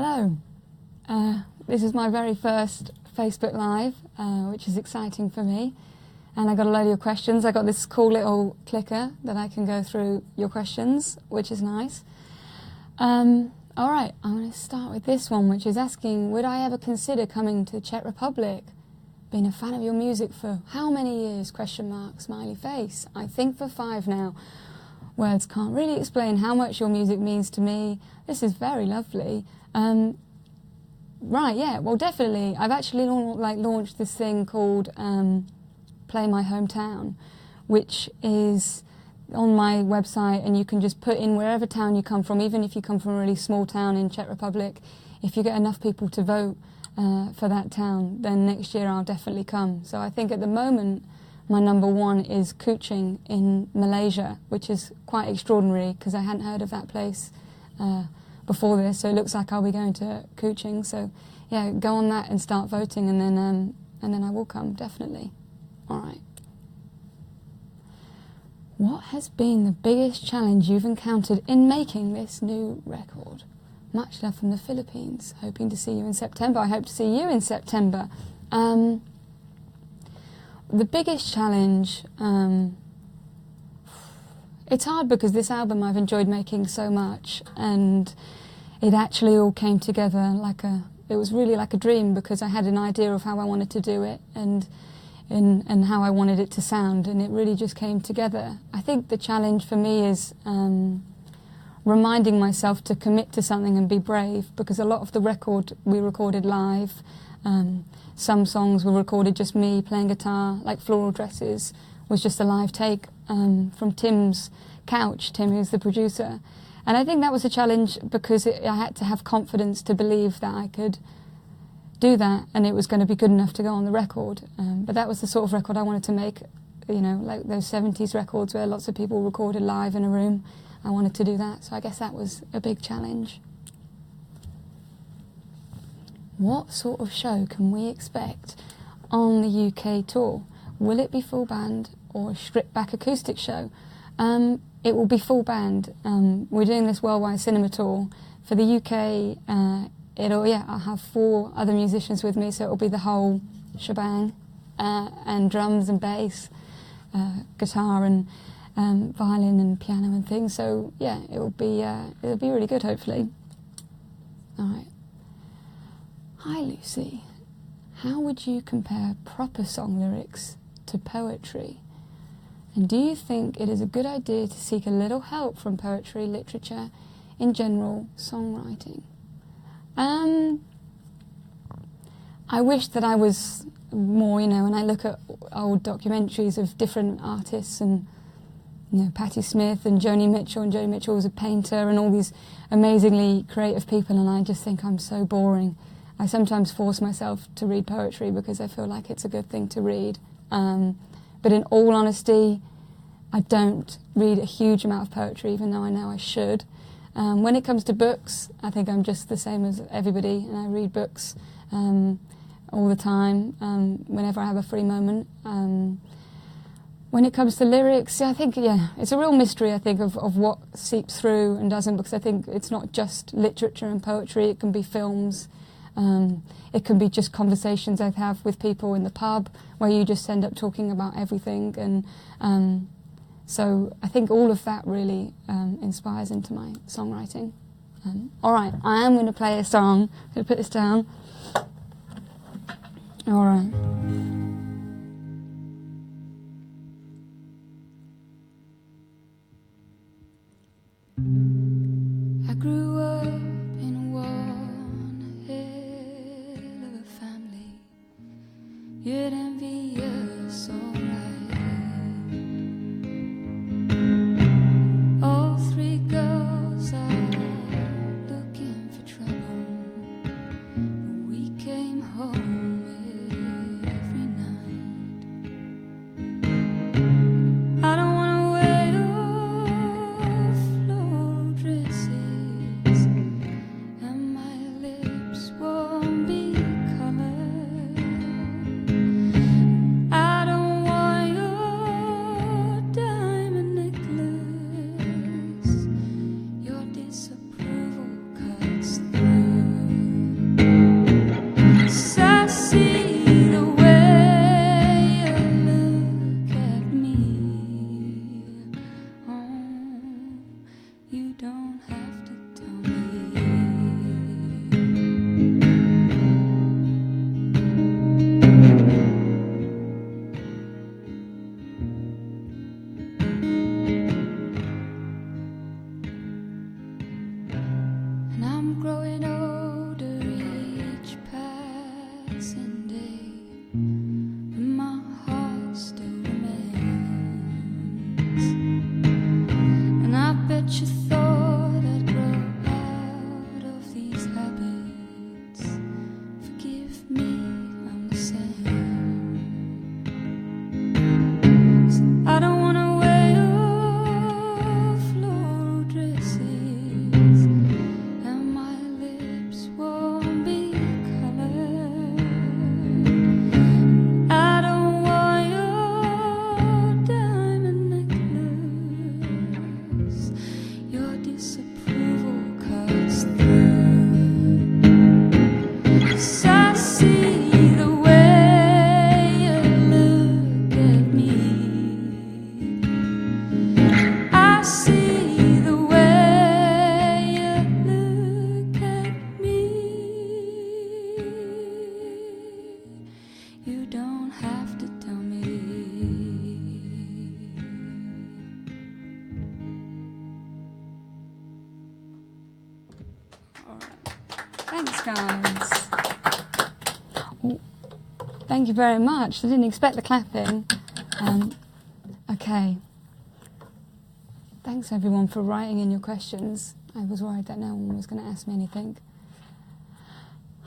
Hello. This is my very first Facebook Live, which is exciting for me. And I got a load of your questions. I got this cool little clicker that I can go through your questions, which is nice. All right, I'm going to start with this one, which is asking, would I ever consider coming to the Czech Republic? Been a fan of your music for how many years? Question mark, smiley face. I think for 5 now. Words can't really explain how much your music means to me. This is very lovely. Right, yeah, well, definitely. I've actually launched this thing called Play My Hometown, which is on my website, and you can just put in wherever town you come from, even if you come from a really small town in Czech Republic. If you get enough people to vote for that town, then next year I'll definitely come. So I think at the moment my number 1 is Kuching in Malaysia, which is quite extraordinary because I hadn't heard of that place before this, so it looks like I'll be going to Kuching. So yeah, go on that and start voting, and then I will come, definitely. All right. What has been the biggest challenge you've encountered in making this new record? Much love from the Philippines. Hoping to see you in September. I hope to see you in September. The biggest challenge, it's hard because this album I've enjoyed making so much, and it actually all came together it was really like a dream, because I had an idea of how I wanted to do it and how I wanted it to sound, and it really just came together. I think the challenge for me is reminding myself to commit to something and be brave, because a lot of the record we recorded live. Some songs were recorded just me playing guitar, like Floral Dresses was just a live take from Tim's couch, Tim who's the producer. And I think that was a challenge because I had to have confidence to believe that I could do that and it was going to be good enough to go on the record. But that was the sort of record I wanted to make, you know, like those 70s records where lots of people recorded live in a room. I wanted to do that, so I guess that was a big challenge. What sort of show can we expect on the UK tour? Will it be full band or a stripped back acoustic show? It will be full band. We're doing this worldwide cinema tour. For the UK, I'll have 4 other musicians with me, so it'll be the whole shebang, and drums and bass, guitar and violin and piano and things. So yeah, it'll be really good, hopefully. All right. Hi Lucy, how would you compare proper song lyrics to poetry? And do you think it is a good idea to seek a little help from poetry, literature, in general, songwriting? I wish that I was more, when I look at old documentaries of different artists and, Patti Smith and Joni Mitchell, and Joni Mitchell was a painter, and all these amazingly creative people, and I just think I'm so boring. I sometimes force myself to read poetry because I feel like it's a good thing to read. But in all honesty, I don't read a huge amount of poetry, even though I know I should. When it comes to books, I think I'm just the same as everybody, and I read books all the time, whenever I have a free moment. When it comes to lyrics, I think, it's a real mystery, I think, of what seeps through and doesn't, because I think it's not just literature and poetry, it can be films. It can be just conversations I have with people in the pub where you just end up talking about everything, and so I think all of that really inspires into my songwriting. All right, I am going to play a song. I'm going to put this down. All right. I grew up in one hell of a family, you'd envy us, alright. All 3 girls are looking for trouble, but we came home every All right. Thanks, guys. Oh, thank you very much. I didn't expect the clapping. Okay. Thanks, everyone, for writing in your questions. I was worried that no one was going to ask me anything.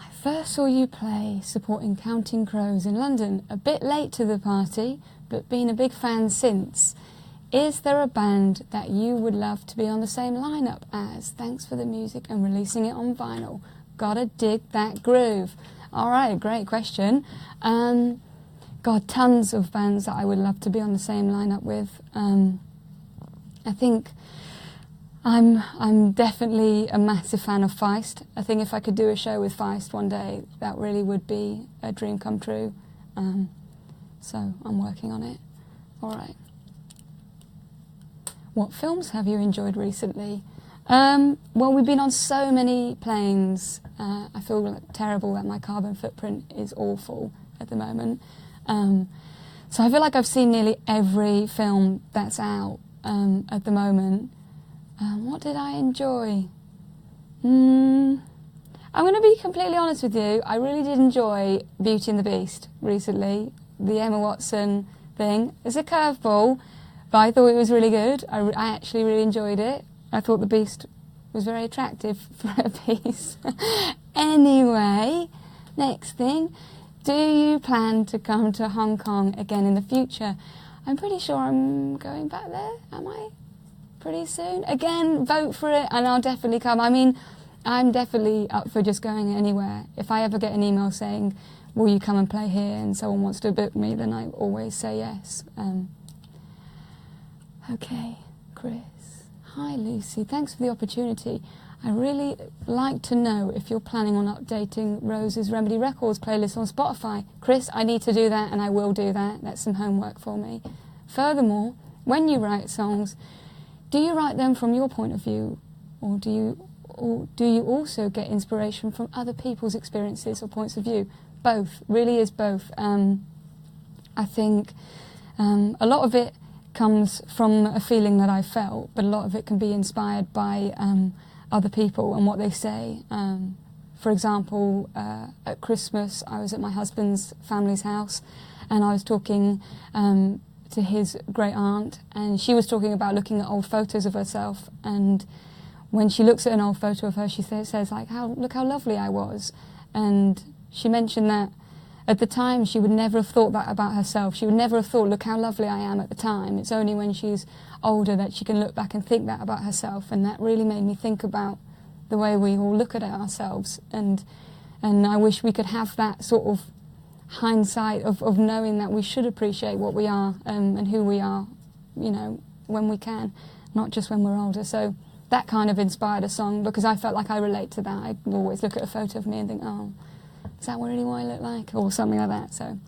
I first saw you play supporting Counting Crows in London, a bit late to the party, but been a big fan since. Is there a band that you would love to be on the same lineup as? Thanks for the music and releasing it on vinyl. Gotta dig that groove. All right, great question. God, tons of bands that I would love to be on the same lineup with. I think I'm definitely a massive fan of Feist. I think if I could do a show with Feist one day, that really would be a dream come true. So I'm working on it. All right. What films have you enjoyed recently? Well, we've been on so many planes. I feel terrible that my carbon footprint is awful at the moment. So I feel like I've seen nearly every film that's out at the moment. What did I enjoy? I'm going to be completely honest with you. I really did enjoy Beauty and the Beast recently, the Emma Watson thing. It's a curveball, but I thought it was really good. I actually really enjoyed it. I thought the Beast was very attractive for a beast. Anyway, next thing. Do you plan to come to Hong Kong again in the future? I'm pretty sure I'm going back there, am I? Pretty soon. Again, vote for it and I'll definitely come. I mean, I'm definitely up for just going anywhere. If I ever get an email saying, will you come and play here, and someone wants to book me, then I always say yes. Okay, Chris. Hi, Lucy. Thanks for the opportunity. I really like to know if you're planning on updating Rose's Remedy Records playlist on Spotify. Chris, I need to do that, and I will do that. That's some homework for me. Furthermore, when you write songs, do you write them from your point of view, or do you also get inspiration from other people's experiences or points of view? Both. Really is both. I think a lot of it comes from a feeling that I felt, but a lot of it can be inspired by other people and what they say. For example, at Christmas, I was at my husband's family's house, and I was talking to his great aunt, and she was talking about looking at old photos of herself, and when she looks at an old photo of her, she says like, look how lovely I was. And she mentioned that at the time she would never have thought that about herself. She would never have thought, look how lovely I am at the time. It's only when she's older that she can look back and think that about herself, and that really made me think about the way we all look at ourselves, and I wish we could have that sort of hindsight of knowing that we should appreciate what we are and who we are, you know, when we can, not just when we're older. So that kind of inspired a song, because I felt like I relate to that. I always look at a photo of me and think, oh, is that really what I look like? Or something like that. So,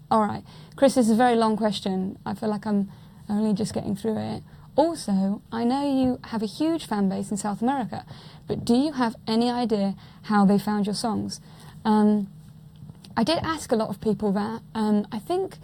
all right. Chris, this is a very long question. I feel like I'm only just getting through it. Also, I know you have a huge fan base in South America, but do you have any idea how they found your songs? I did ask a lot of people that. I think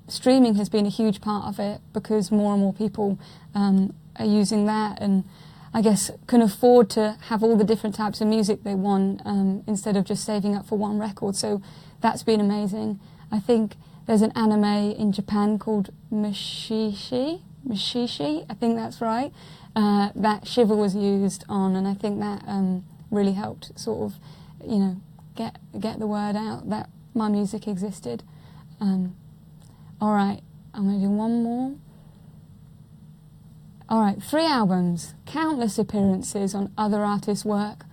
streaming has been a huge part of it, because more and more people are using that, and I guess can afford to have all the different types of music they want instead of just saving up for one record. So that's been amazing. I think there's an anime in Japan called Mushishi, I think that's right, that Shiver was used on, and I think that really helped sort of, you know, get the word out that my music existed. All right, I'm going to do one more. All right, 3 albums, countless appearances on other artists' work,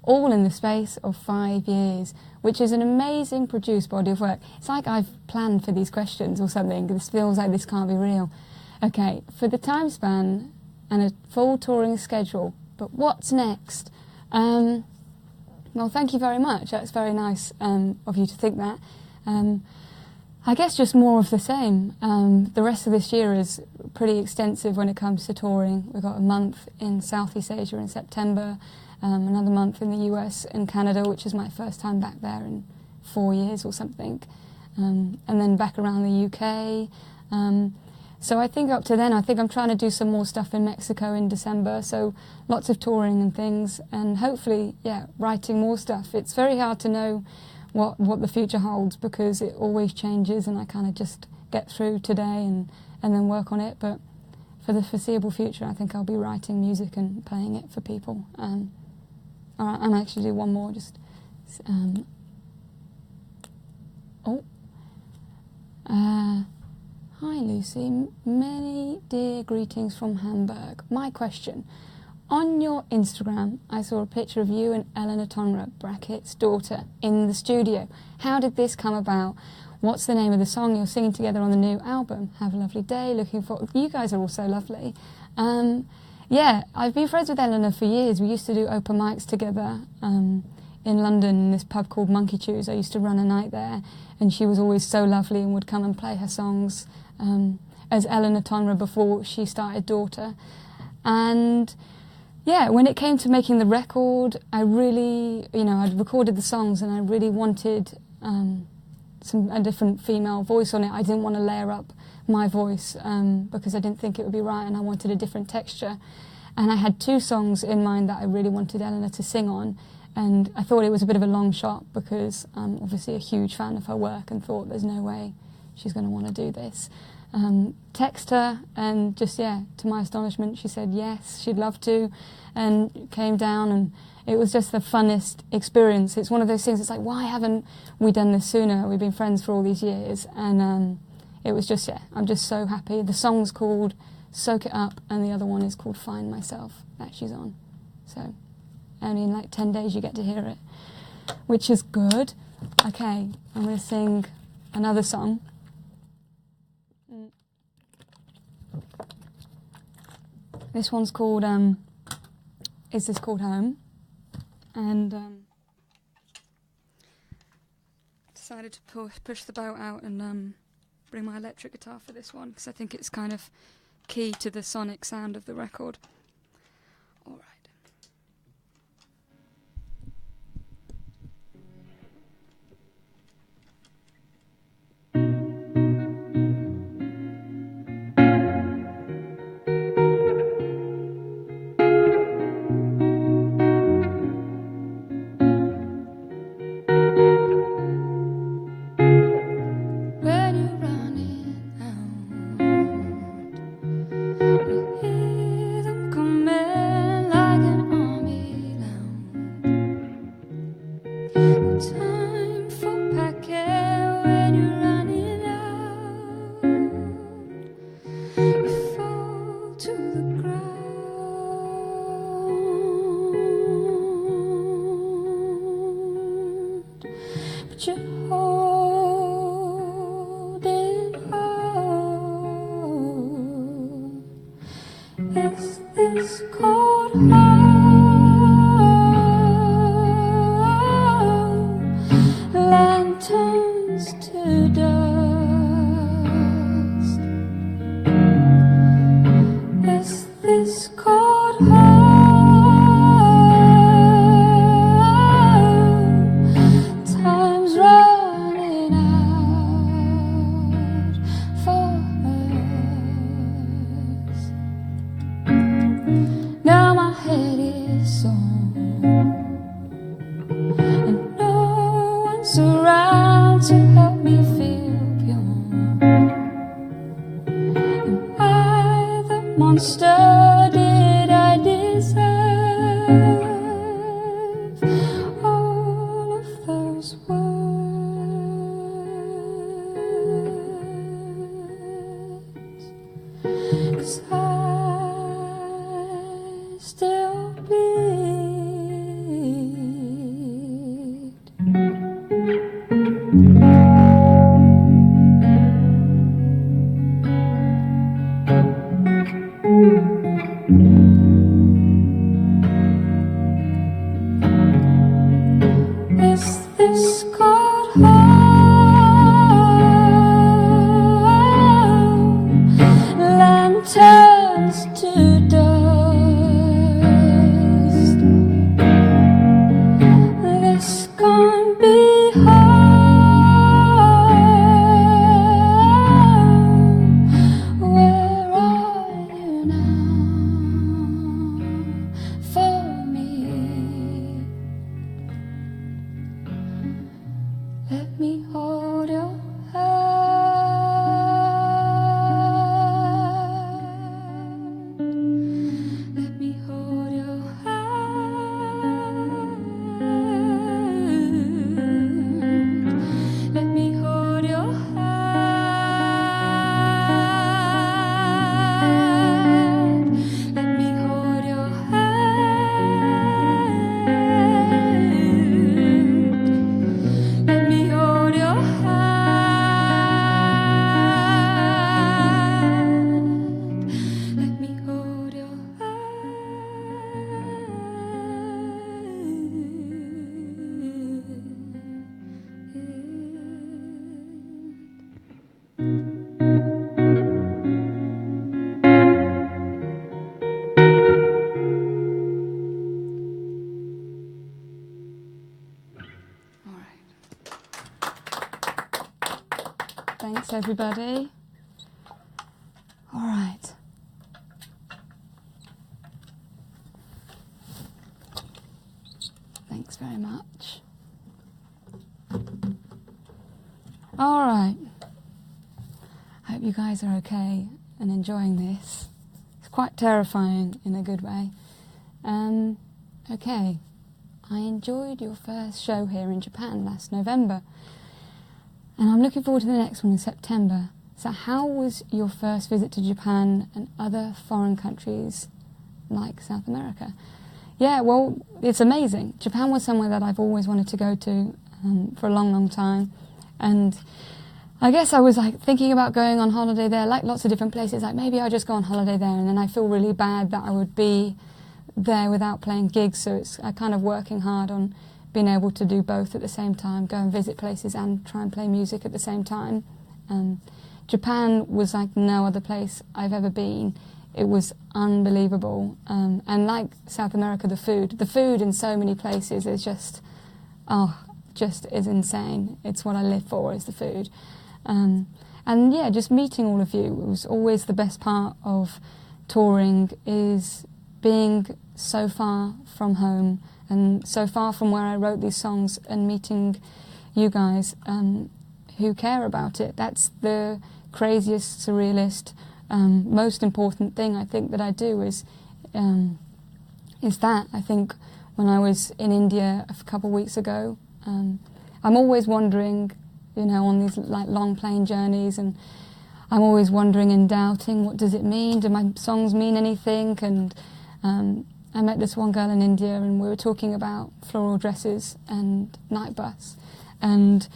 all in the space of 5 years, which is an amazing produced body of work. It's like I've planned for these questions or something. This feels like this can't be real. Okay, for the time span and a full touring schedule, but what's next? Well, thank you very much. That's very nice of you to think that. I guess just more of the same. The rest of this year is pretty extensive when it comes to touring. We've got a month in Southeast Asia in September, another month in the US and Canada, which is my first time back there in 4 years or something, and then back around the UK. So I think up to then, I think I'm trying to do some more stuff in Mexico in December. So lots of touring and things, and hopefully, writing more stuff. It's very hard to know what the future holds because it always changes, and I kind of just get through today and then work on it. But for the foreseeable future, I think I'll be writing music and playing it for people. All right, and I actually do one more. Hi Lucy, many dear greetings from Hamburg. My question, on your Instagram I saw a picture of you and Eleanor Tonra, brackets daughter, in the studio. How did this come about? What's the name of the song you're singing together on the new album? Have a lovely day, looking for... You guys are all so lovely. I've been friends with Eleanor for years. We used to do open mics together in London in this pub called Monkey Chews. I used to run a night there, and she was always so lovely and would come and play her songs as Eleanor Tonra before she started Daughter. And when it came to making the record, I really, I'd recorded the songs and I really wanted a different female voice on it. I didn't want to layer up my voice because I didn't think it would be right, and I wanted a different texture. And I had 2 songs in mind that I really wanted Eleanor to sing on, and I thought it was a bit of a long shot because I'm obviously a huge fan of her work and thought there's no way she's going to want to do this. Text her, and just, to my astonishment, she said yes, she'd love to, and came down, and it was just the funnest experience. It's one of those things, it's like, why haven't we done this sooner? We've been friends for all these years, and it was just, I'm just so happy. The song's called Soak It Up, and the other one is called Find Myself, that she's on. So, only in like 10 days you get to hear it, which is good. Okay, I'm going to sing another song. This one's called, Is This Called Home? And decided to push the boat out and bring my electric guitar for this one because I think it's kind of key to the sonic sound of the record. All right. Lanterns to dust. Thanks, everybody. All right. Thanks very much. All right. I hope you guys are okay and enjoying this. It's quite terrifying in a good way. Okay. I enjoyed your first show here in Japan last November, and I'm looking forward to the next one in September. So how was your first visit to Japan and other foreign countries like South America? Yeah, well, it's amazing. Japan was somewhere that I've always wanted to go to for a long, long time. And I guess I was like thinking about going on holiday there, like lots of different places, like maybe I'll just go on holiday there, and then I feel really bad that I would be there without playing gigs, so it's kind of working hard on being able to do both at the same time, go and visit places and try and play music at the same time. Japan was like no other place I've ever been. It was unbelievable, and like South America, the food in so many places is just is insane. It's what I live for, is the food. And yeah, just meeting all of you, it was always the best part of touring, is being so far from home and so far from where I wrote these songs, and meeting you guys who care about it. That's the craziest, surrealist, most important thing I think that I do is that. I think when I was in India a couple of weeks ago, I'm always wondering, you know, on these like long plane journeys, and I'm always wondering and doubting, what does it mean? Do my songs mean anything? And I met this one girl in India, and we were talking about Floral Dresses and Night Bus, and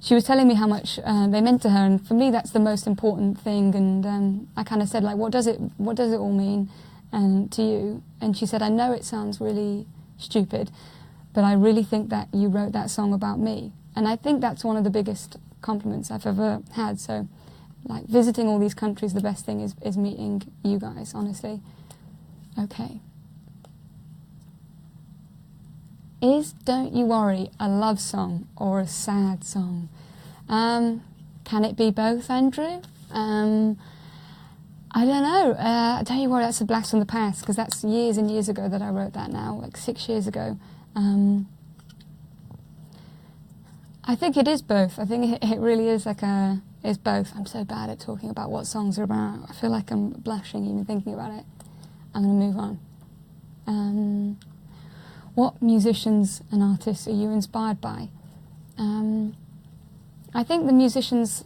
she was telling me how much they meant to her, and for me that's the most important thing. And I kind of said, like, what does it all mean to you? And she said, I know it sounds really stupid, but I really think that you wrote that song about me. And I think that's one of the biggest compliments I've ever had. So, like, visiting all these countries, the best thing is meeting you guys, honestly. Okay. Is Don't You Worry a love song or a sad song? Can it be both, Andrew? I don't know. Don't You Worry, that's a blast from the past, because that's years and years ago that I wrote that now, like 6 years ago. I think it is both. I think it really is it's both. I'm so bad at talking about what songs are about. I feel like I'm blushing even thinking about it. I'm going to move on. What musicians and artists are you inspired by? I think the musicians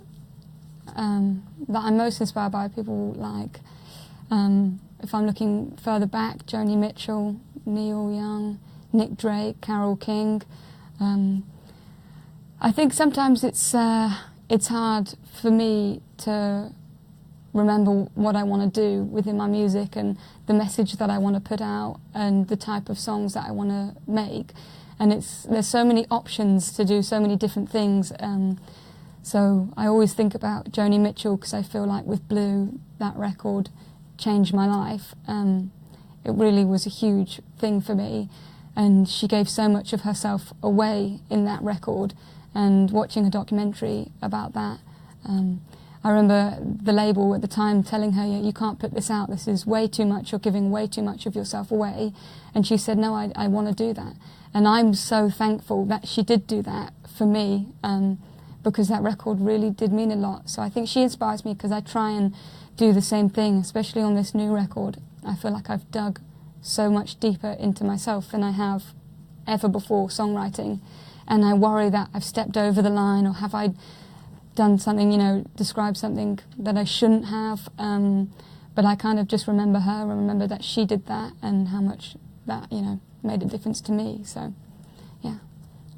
that I'm most inspired by are people like, if I'm looking further back, Joni Mitchell, Neil Young, Nick Drake, Carole King. I think sometimes it's hard for me to remember what I want to do within my music and the message that I want to put out and the type of songs that I want to make. And there's so many options to do so many different things. So I always think about Joni Mitchell, because I feel like with Blue, that record changed my life. It really was a huge thing for me. And she gave so much of herself away in that record. And watching a documentary about that, I remember the label at the time telling her, you can't put this out, this is way too much, you're giving way too much of yourself away. And she said, no, I want to do that. And I'm so thankful that she did do that for me, because that record really did mean a lot. So I think she inspires me, because I try and do the same thing, especially on this new record. I feel like I've dug so much deeper into myself than I have ever before songwriting. And I worry that I've stepped over the line, or have I done something, described something that I shouldn't have. But I kind of just remember her and remember that she did that and how much that, made a difference to me. So, yeah.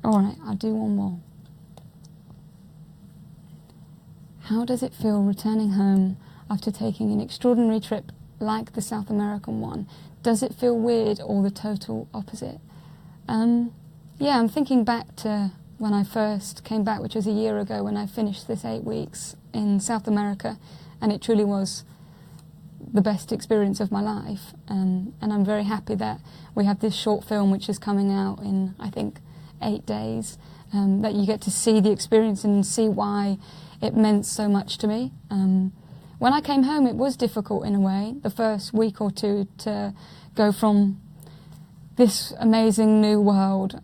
All right, I'll do one more. How does it feel returning home after taking an extraordinary trip like the South American one? Does it feel weird or the total opposite? Yeah, I'm thinking back to when I first came back, which was a year ago, when I finished this 8 weeks in South America, and it truly was the best experience of my life. And I'm very happy that we have this short film which is coming out in, I think, 8 days, that you get to see the experience and see why it meant so much to me. When I came home, it was difficult in a way, the first week or two, to go from this amazing new world,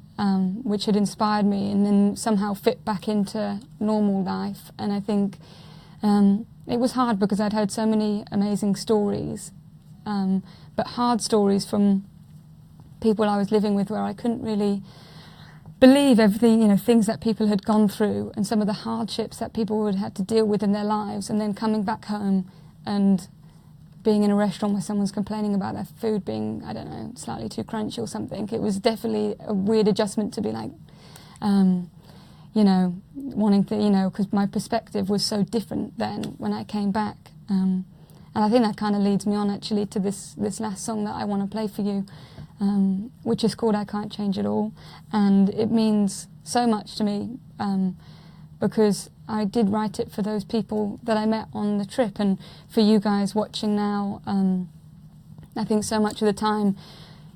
which had inspired me, and then somehow fit back into normal life. And I think it was hard because I'd heard so many amazing stories, but hard stories from people I was living with, where I couldn't really believe everything, things that people had gone through and some of the hardships that people would have to deal with in their lives, and then coming back home and being in a restaurant where someone's complaining about their food being, I don't know, slightly too crunchy or something. It was definitely a weird adjustment to be like, wanting to, because my perspective was so different then when I came back. And I think that kind of leads me on actually to this last song that I want to play for you, which is called I Can't Change It All. And it means so much to me because I did write it for those people that I met on the trip, and for you guys watching now. I think so much of the time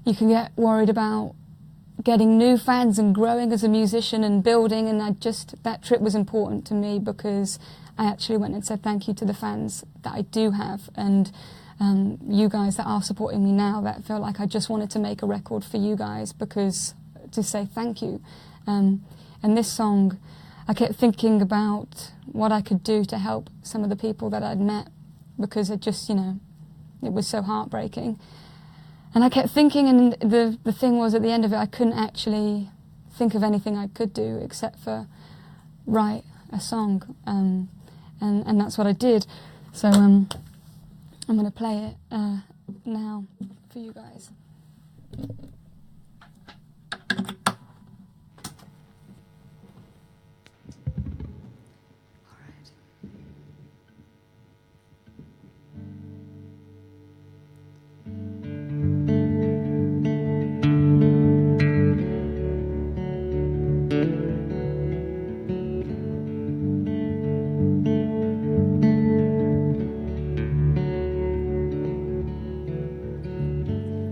you can get worried about getting new fans and growing as a musician and building, and that trip was important to me because I actually went and said thank you to the fans that I do have, and you guys that are supporting me now, that felt like I just wanted to make a record for you guys to say thank you. And this song, I kept thinking about what I could do to help some of the people that I'd met, because it just, it was so heartbreaking. And I kept thinking, and the thing was, at the end of it, I couldn't actually think of anything I could do except for write a song. And that's what I did. So I'm going to play it now for you guys.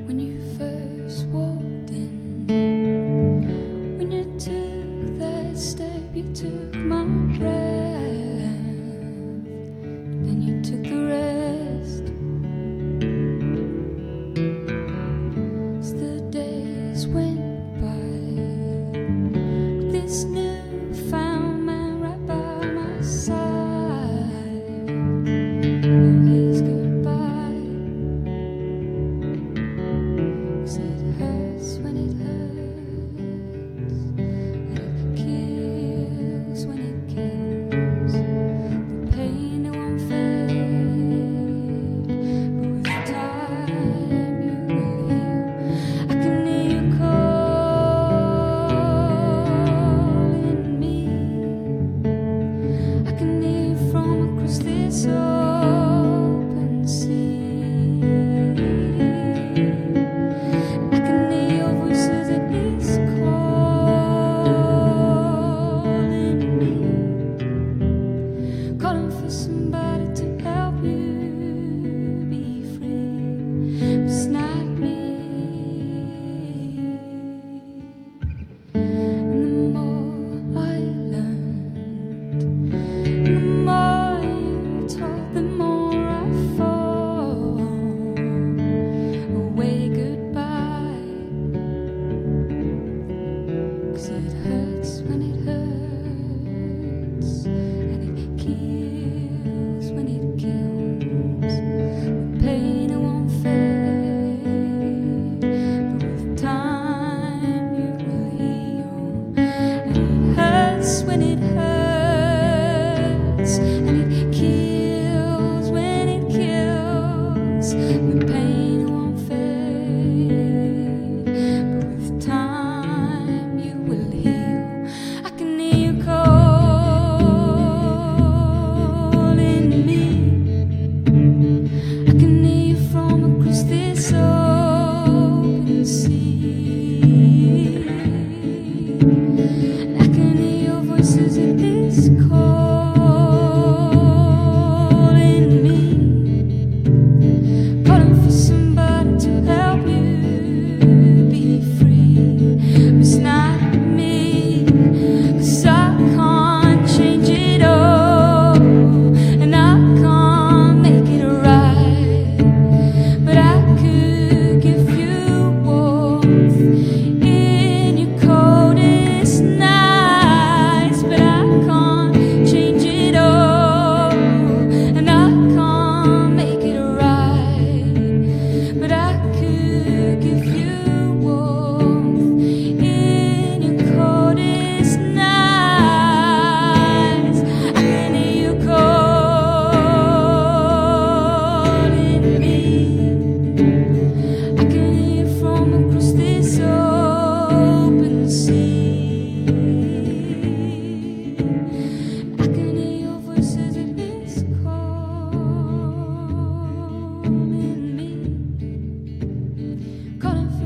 When you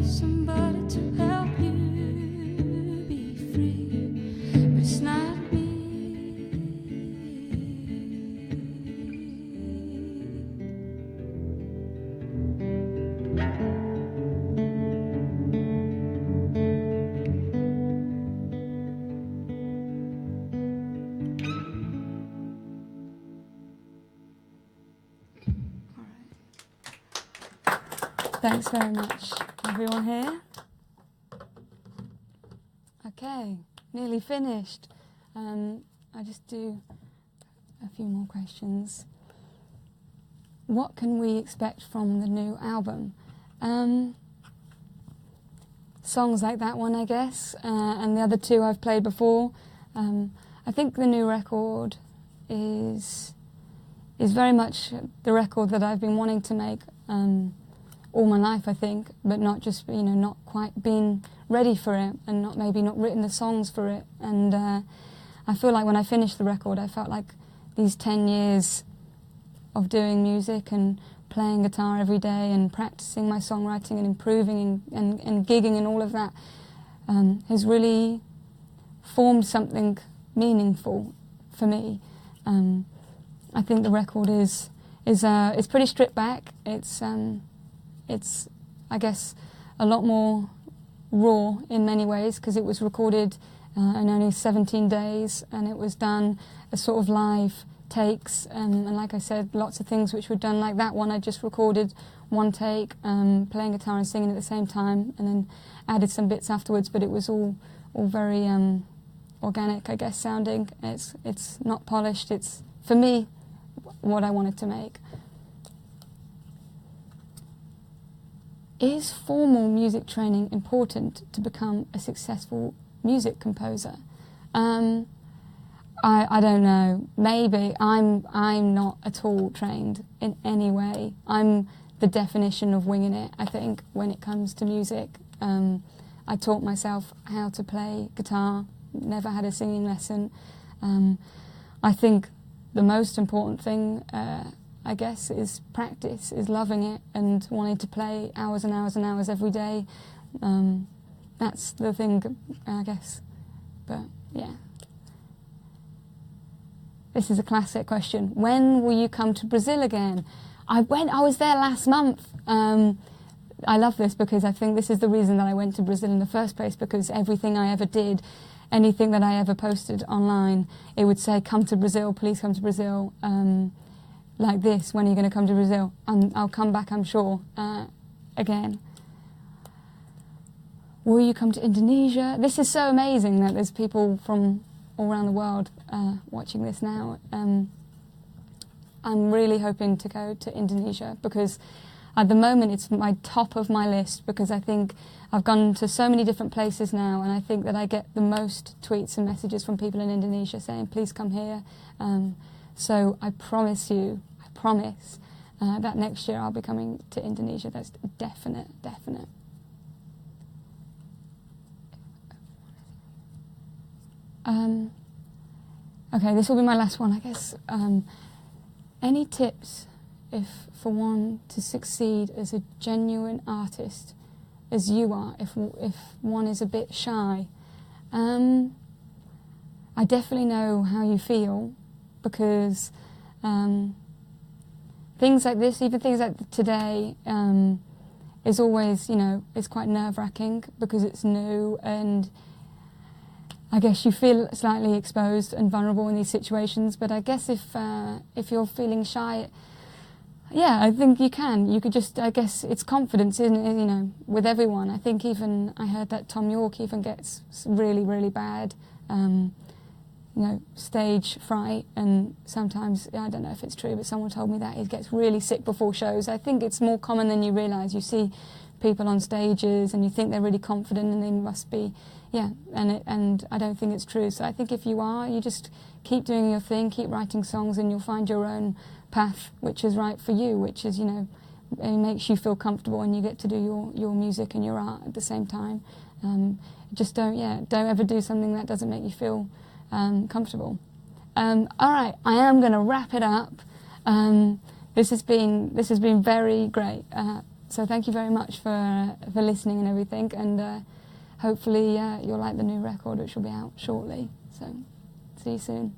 somebody to help you be free, but it's not me. Thanks very much, everyone here. Okay, nearly finished. I just do a few more questions. What can we expect from the new album? Songs like that one, I guess, and the other two I've played before. I think the new record is very much the record that I've been wanting to make all my life, I think, but not just, not quite been ready for it, and maybe not written the songs for it. And I feel like when I finished the record, I felt like these 10 years of doing music and playing guitar every day and practicing my songwriting and improving and gigging and all of that has really formed something meaningful for me. I think the record is pretty stripped back. It's, I guess, a lot more raw in many ways because it was recorded in only 17 days, and it was done as sort of live takes, and like I said, lots of things which were done like that one. I just recorded one take, playing guitar and singing at the same time, and then added some bits afterwards, but it was all very organic, I guess, sounding. It's not polished. It's, for me, what I wanted to make. Is formal music training important to become a successful music composer? I don't know. Maybe. I'm not at all trained in any way. I'm the definition of winging it, I think, when it comes to music. I taught myself how to play guitar, never had a singing lesson. I think the most important thing I guess, is practice, is loving it and wanting to play hours and hours and hours every day. That's the thing, I guess. But, yeah. This is a classic question. When will you come to Brazil again? I was there last month. I love this because I think this is the reason that I went to Brazil in the first place, because everything I ever did, anything that I ever posted online, it would say, come to Brazil, please come to Brazil. Like this, when are you going to come to Brazil? I'll come back, I'm sure, again. Will you come to Indonesia? This is so amazing that there's people from all around the world watching this now. I'm really hoping to go to Indonesia because at the moment it's my top of my list, because I think I've gone to so many different places now, and I think that I get the most tweets and messages from people in Indonesia saying, please come here. So I promise that next year I'll be coming to Indonesia. That's definite. Okay, this will be my last one, I guess. Any tips for one to succeed as a genuine artist, as you are, if one is a bit shy? I definitely know how you feel, because things like this, even things like today, is always, it's quite nerve-wracking because it's new, and I guess you feel slightly exposed and vulnerable in these situations. But I guess if you're feeling shy, yeah, I think you can. You could just, I guess it's confidence, isn't it, with everyone. I think even, I heard that Tom York even gets really, really bad stage fright, and sometimes, I don't know if it's true, but someone told me that he gets really sick before shows. I think it's more common than you realise. You see people on stages and you think they're really confident and they must be, and I don't think it's true. So I think if you are, you just keep doing your thing, keep writing songs, and you'll find your own path, which is right for you, which is, it makes you feel comfortable, and you get to do your music and your art at the same time. Just don't ever do something that doesn't make you feel comfortable. All right, I am going to wrap it up. This has been very great. So thank you very much for listening and everything, and hopefully you'll like the new record, which will be out shortly. So see you soon.